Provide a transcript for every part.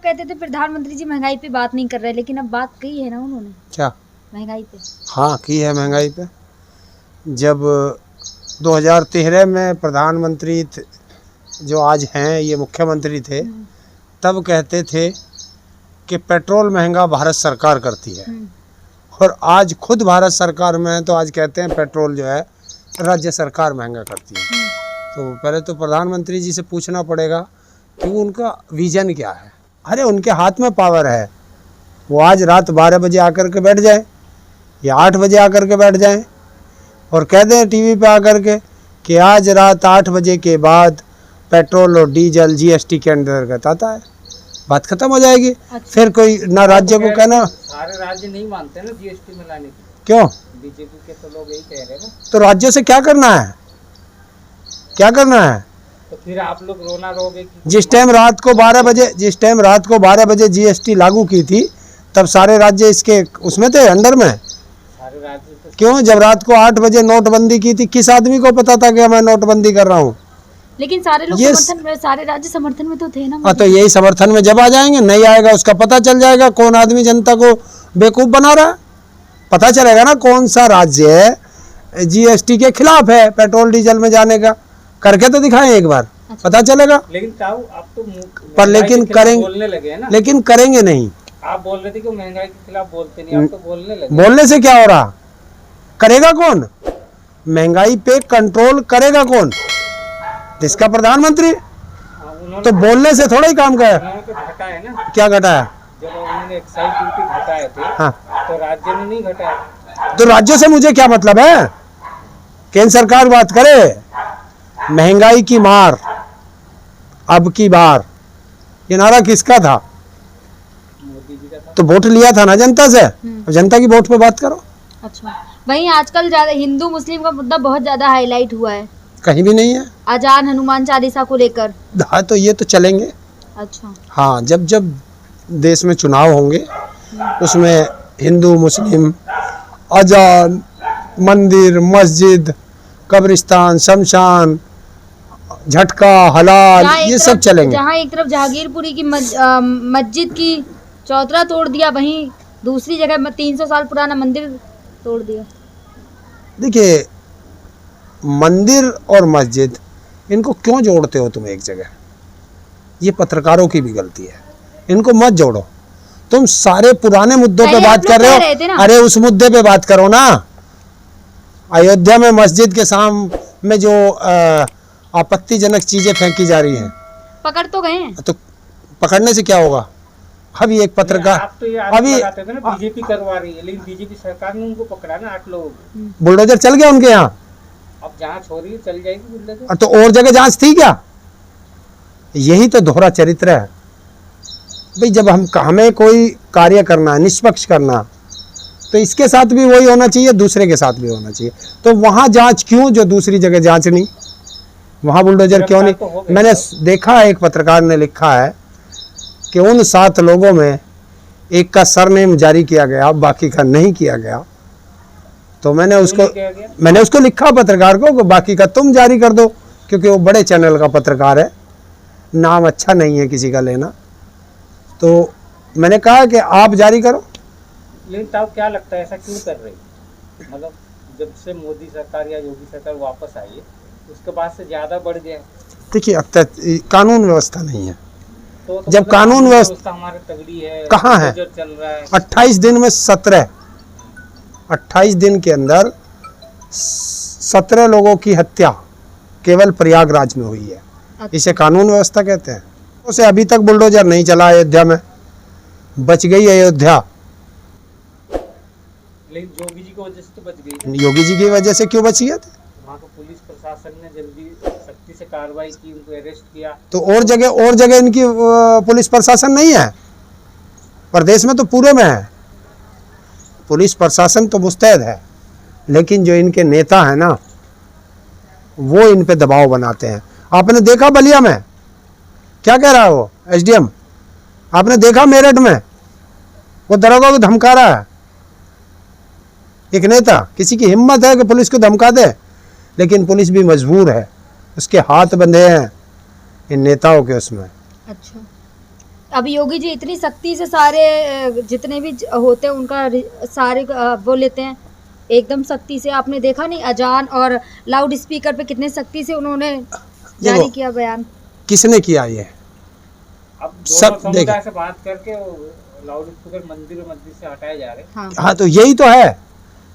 कहते थे प्रधानमंत्री जी महंगाई पे बात नहीं कर रहे, लेकिन अब बात की है ना उन्होंने, क्या महंगाई पे। हाँ की है महंगाई पे। जब 2013 में प्रधानमंत्री जो आज हैं ये मुख्यमंत्री थे, तब कहते थे कि पेट्रोल महंगा भारत सरकार करती है, और आज खुद भारत सरकार में है तो आज कहते हैं पेट्रोल जो है राज्य सरकार महंगा करती है। तो पहले तो प्रधानमंत्री जी से पूछना पड़ेगा कि उनका विजन क्या है। अरे उनके हाथ में पावर है, वो आज रात 12 बजे आकर के बैठ जाए या 8 बजे आकर के बैठ जाएं और कह दें टीवी पे आकर के कि आज रात 8 बजे के बाद पेट्रोल और डीजल जीएसटी के अंतर्गत आता है, बात खत्म हो जाएगी। अच्छा। फिर कोई ना राज्य को कहना, सारे राज्य नहीं मानते ना जीएसटी में लाने की। क्यों? बीजेपी के तो लोग यही कह रहे हैं ना। तो राज्य से क्या करना है, क्या करना है? तो फिर आप लोग रोना रोगे कि जिस टाइम रात को 12 बजे जीएसटी लागू की थी, तब सारे राज्य इसके उसमें थे, अंडर में। सारे राज्य तो क्यों? जब रात को 8 बजे नोटबंदी की थी, किस आदमी को पता था कि मैं नोटबंदी कर रहा हूँ? लेकिन सारे लोग समर्थन में, सारे राज्य समर्थन में तो थे ना। तो यही समर्थन में जब आ जाएंगे, नहीं आएगा उसका पता चल जाएगा कौन आदमी जनता को बेवकूफ़ बना रहा है। पता चलेगा ना कौन सा राज्य जीएसटी के खिलाफ है पेट्रोल डीजल में जाने का, करके तो दिखाएं एक बार। अच्छा। पता चलेगा। लेकिन ताऊ आप तो पर लेकिन करेंगे, बोलने लगे हैं ना। लेकिन करेंगे नहीं। आप बोल रहे थे कि महंगाई के खिलाफ बोलते नहीं, आप तो बोलने लगे। बोलने से क्या हो रहा? करेगा कौन? महंगाई पे कंट्रोल करेगा कौन? इसका प्रधानमंत्री। तो बोलने से थोड़ा ही काम कर। तो घटा है ना। क्या घटाया? जब उन्होंने एक्साइज ड्यूटी घटाए थे, हाँ, तो राज्य ने नहीं घटाया। तो राज्य से मुझे क्या मतलब है? केंद्र सरकार बात करे। महंगाई की मार अब की बार, ये नारा किसका था? मोदी जी का था। तो वोट लिया था ना जनता से, जनता की वोट पे बात करो। अच्छा, वहीं आजकल ज्यादा हिंदू मुस्लिम का मुद्दा बहुत ज्यादा हाईलाइट हुआ है। कहीं भी नहीं है। अजान हनुमान चालीसा को लेकर। हाँ, तो ये तो चलेंगे। अच्छा। हाँ, जब जब देश में चुनाव होंगे उसमें हिंदू मुस्लिम, अजान, मंदिर, मस्जिद, कब्रिस्तान, शमशान, झटका, हलाल, ये सब चलेंगे। जहाँ एक तरफ जहांगीरपुरी की मस्जिद की चौतरा तोड़ दिया, वहीं दूसरी जगह 300 साल पुराना मंदिर तोड़ दिया। देखिए, मंदिर और मस्जिद इनको क्यों जोड़ते हो तुम एक जगह? ये पत्रकारों की भी गलती है, इनको मत जोड़ो। तुम सारे पुराने मुद्दों पे बात कर रहे हो। अरे उस मुद्दे पे बात करो ना। अयोध्या में मस्जिद के सामने जो आपत्तिजनक चीजें फेंकी जा रही हैं, पकड़ तो गए हैं। तो पकड़ने से क्या होगा? अभी एक पत्रकार, आप तो ये अभी बीजेपी करवा रही है, लेकिन बीजेपी सरकार ने उनको पकड़ा ना 8 लोगों को। बुलडोजर चल गया उनके यहाँ। अब जांच हो रही है, चल जाएगी बुलडोजर। तो और जगह जांच थी क्या? यही तो दोहरा चरित्र है भाई। जब हमें कोई कार्य करना है, निष्पक्ष करना, तो इसके साथ भी वही होना चाहिए, दूसरे के साथ भी होना चाहिए। तो वहाँ जांच क्यों जो दूसरी जगह जांच नहीं? वहाँ बुलडोजर क्यों नहीं? तो मैंने देखा है, एक पत्रकार ने लिखा है कि उन 7 लोगों में एक का सरनेम जारी किया गया, बाकी का नहीं किया गया। तो मैंने उसको लिखा पत्रकार को कि बाकी का तुम जारी कर दो, क्योंकि वो बड़े चैनल का पत्रकार है, नाम अच्छा नहीं है किसी का लेना। तो मैंने कहा कि आप जारी करो। लेकिन तब क्या लगता है ऐसा क्यों कर रही? मतलब जब से मोदी सरकार या योगी सरकार वापस आई है, उसके बाद से ज्यादा बढ़ गया। देखिए, अब तक कानून व्यवस्था नहीं है। तो जब मतलब कानून व्यवस्था हमारे तगड़ी है, कहाँ है? चल रहा है 28 दिन में 28 दिन के अंदर 17 लोगों की हत्या केवल प्रयागराज में हुई है। इसे कानून व्यवस्था कहते हैं। उसे अभी तक बुलडोजर नहीं चला अयोध्या में, बच गई अयोध्या। लेकिन योगी जी की वजह से तो बच गई। योगी जी की वजह से क्यों बची है? वहाँ का पुलिस प्रशासन ने जल्दी सख्ती से कार्रवाई की, उनको अरेस्ट किया। तो और जगह इनकी पुलिस प्रशासन नहीं है? प्रदेश में तो पूरे में है। पुलिस प्रशासन तो मुस्तैद है, लेकिन जो इनके नेता है ना, वो इन पे दबाव बनाते हैं। आपने देखा बलिया में क्या कह रहा है वो एसडीएम? आपने देखा मेरठ में वो दरोगा को धमका रहा है। एक नेता, किसी की हिम्मत है कि पुलिस को धमका दे? लेकिन पुलिस भी मजबूर है, उसके हाथ बंधे हैं इन नेताओं के उसमें। अच्छा, अब योगी जी इतनी सख्ती से सारे जितने भी होते हैं उनका सारे वो लेते हैं एकदम सख्ती से। आपने देखा नहीं अजान और लाउड स्पीकर पे कितने सख्ती से उन्होंने जारी किया बयान। किसने किया ये? अब सब दोनों समुदाय से बात करके लाउड स्पीकर मंदिर से हटाए जा रहे हैं। हाँ तो यही तो है,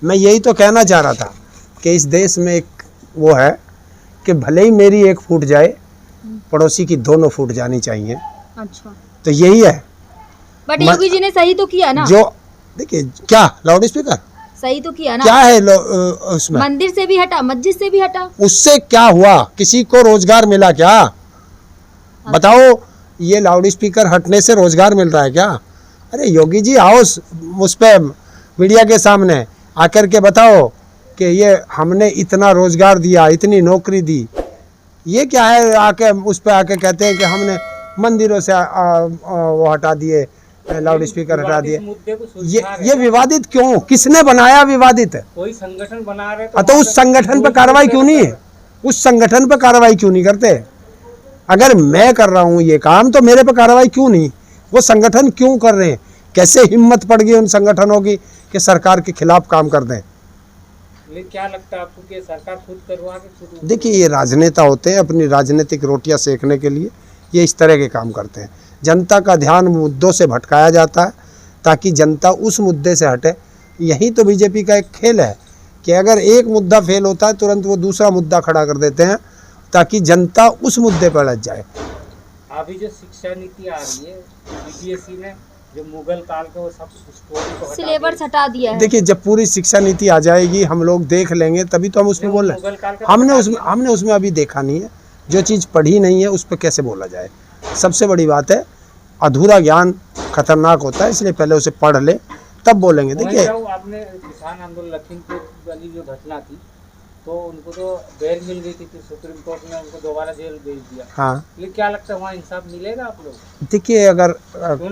मैं यही तो कहना चाह रहा था कि इस देश में एक वो है कि भले ही मेरी एक फूट जाए, पड़ोसी की दोनों फूट जानी चाहिए। अच्छा, तो यही है। बट योगी जी ने सही तो किया ना। जो देखिए क्या लाउड स्पीकर सही तो किया ना। क्या है उसमें? मंदिर से भी हटा, मस्जिद से भी हटा। उससे क्या हुआ? किसी को रोजगार मिला क्या? बताओ, ये लाउड स्पीकर हटने से रोजगार मिल रहा है क्या? अरे योगी जी आओ उस पे मीडिया के सामने आकर के बताओ कि ये हमने इतना रोजगार दिया, इतनी नौकरी दी। ये क्या है आके उस पे आके कहते हैं कि हमने मंदिरों से वो हटा दिए, लाउड स्पीकर हटा दिए। ये विवादित क्यों? किसने बनाया विवादित? कोई संगठन बना रहे तो उस संगठन पर कार्रवाई क्यों नहीं है? उस संगठन पर कार्रवाई क्यों नहीं करते? अगर मैं कर रहा हूँ ये काम तो मेरे पे कार्रवाई क्यों नहीं? वो संगठन क्यों कर रहे हैं? कैसे हिम्मत पड़ गई उन संगठनों की कि सरकार के खिलाफ काम कर दें? क्या लगता है आपको कि सरकार खुद करवा के? देखिए, ये राजनेता होते हैं, अपनी राजनीतिक रोटियां सेकने के लिए ये इस तरह के काम करते हैं। जनता का ध्यान मुद्दों से भटकाया जाता है ताकि जनता उस मुद्दे से हटे। यही तो बीजेपी का एक खेल है कि अगर एक मुद्दा फेल होता है तुरंत वो दूसरा मुद्दा खड़ा कर देते हैं ताकि जनता उस मुद्दे पर अड़ जाए। अभी जो शिक्षा नीति आ रही है सीबीएसई ने, जो मुगल काल का वो सब स्टोरी को सिलेबस हटा दिया है। देखिए, जब पूरी शिक्षा नीति आ जाएगी हम लोग देख लेंगे तभी तो हम उसमें बोल रहे हैं। हमने उसमें अभी देखा नहीं है। जो चीज़ पढ़ी नहीं है उस पर कैसे बोला जाए? सबसे बड़ी बात है, अधूरा ज्ञान खतरनाक होता है, इसलिए पहले उसे पढ़ ले तब बोलेंगे। देखिए, आपने किसान आंदोलन लखीमपुर वाली जो घटना थी तो उनको तो बेल मिल गई थी, सुप्रीम कोर्ट ने उनको दोबारा जेल भेज दिया। हाँ, लेकिन क्या लगता है वहाँ इंसाफ मिलेगा आप लोग? देखिए, अगर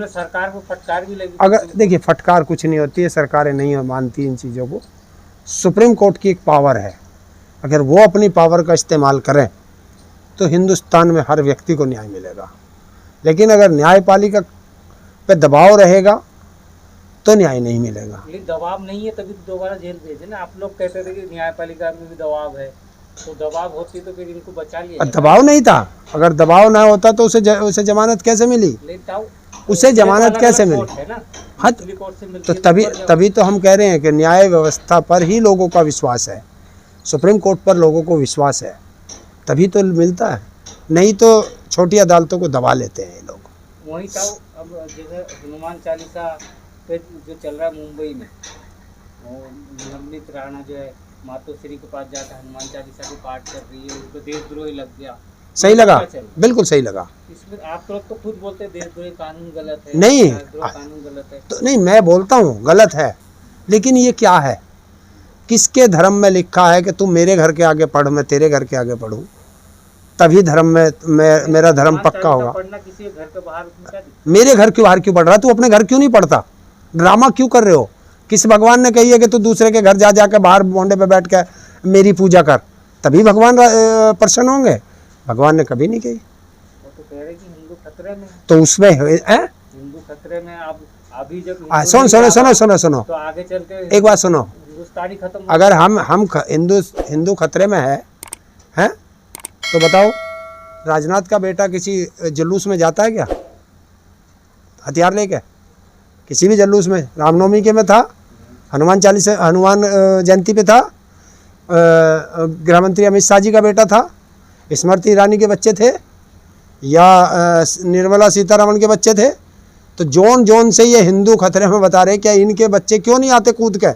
सरकार को फटकार भी लगी, अगर देखिए फटकार कुछ नहीं होती है, सरकारें नहीं मानती इन चीज़ों को। सुप्रीम कोर्ट की एक पावर है, अगर वो अपनी पावर का इस्तेमाल करें तो हिंदुस्तान में हर व्यक्ति को न्याय मिलेगा। लेकिन अगर न्यायपालिका पे दबाव रहेगा तो न्याय नहीं मिलेगा। लेकिन दबाव नहीं है तभी तो दोबारा जेल भेजे ना। आप लोग कहते थे कि न्यायपालिका में भी दबाव है, तो दबाव होती तो फिर इनको बचा लिया। दबाव नहीं था, अगर दबाव ना होता तो उसे जमानत कैसे मिली? उसे जमानत कैसे मिली? हाँ, तो तभी तो हम कह रहे हैं कि न्याय व्यवस्था पर ही लोगों का विश्वास है, सुप्रीम कोर्ट पर लोगों को विश्वास है, तभी तो मिलता है। नहीं तो छोटी अदालतों को दबा लेते हैं ये लोग। वही था। अब जैसे हनुमान चालीसा पे जो चल रहा है मुंबई में, नवनीत राणा जो है मातोश्री के पास जाकर हनुमान चालीसा की पाठ कर रही है, उसको देशद्रोही लग गया। सही लगा? बिल्कुल सही लगा। इसमें आप लोग तो खुद बोलते हैं देशद्रोही कानून गलत है, नहीं कानून गलत है। तो नहीं, मैं बोलता हूँ गलत है, लेकिन ये क्या है? किसके धर्म में लिखा है कि तू मेरे घर के आगे पढ़, मैं तेरे घर के आगे पढ़ूं, तभी धर्म में मेरा धर्म पक्का होगा? किसी घर के बाहर मेरे घर के बाहर क्यों पढ़ रहा? तू अपने घर क्यों नहीं पढ़ता? ड्रामा क्यों कर रहे हो? किस भगवान ने कही है कि तू दूसरे के घर जा जाकर बाहर मोंडे पे बैठ के मेरी पूजा कर, तभी भगवान प्रसन्न होंगे? भगवान ने कभी नहीं कही। वो तो कह रहे कि हिंदू खतरे में, तो उसमें हिंदू खतरे में। अब अभी जब सुनो तो आगे चल के एक बात सुनो, हिंदुस्तानी खत्म। अगर हम हिंदू खतरे में है तो बताओ, राजनाथ का बेटा किसी जुलूस में जाता है क्या हथियार लेके? किसी भी जुलूस में, रामनवमी के में था, हनुमान जयंती पे था, गृह मंत्री अमित शाह जी का बेटा था, स्मृति ईरानी के बच्चे थे, या निर्मला सीतारमण के बच्चे थे। तो जोन से ये हिंदू खतरे में बता रहे, क्या इनके बच्चे क्यों नहीं आते कूद के?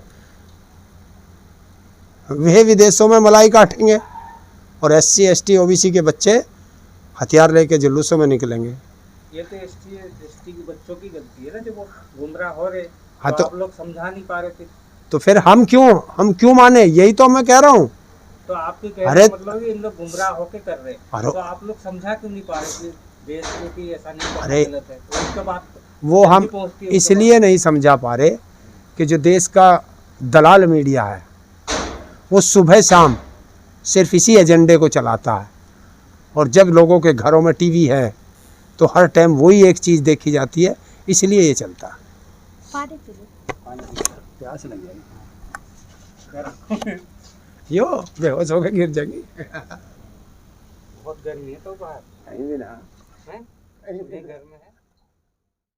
वे विदेशों में मलाई काटेंगे और SC ST OBC के बच्चे हथियार लेके जुलूसों में निकलेंगे। ये तो ST के बच्चों की गलती है ना, जो वो गुमराह हो रहे। हाँ, तो आप लोग समझा नहीं पा रहे थे, तो फिर हम क्यों माने? यही तो मैं कह रहा हूँ। तो आपके कहने का मतलब इन लोग गुमराह होके कर रहे हैं, तो आप लोग समझा क्यों नहीं पा रहे कि देश की ऐसा नहीं करना गलत है? तो उसके बाद वो हम इसलिए नहीं समझा पा रहे कि जो देश का दलाल मीडिया है वो सुबह शाम सिर्फ इसी एजेंडे को चलाता है, और जब लोगों के घरों में टीवी है, तो हर टाइम वही एक चीज़ देखी जाती है, इसलिए ये चलता है। पानी पी लो। प्यास लग जाएगी, यो बेहोश होकर गिर जाएगी। बहुत गर्मी है तो बाहर कहीं भी ना, है, नहीं घर में है।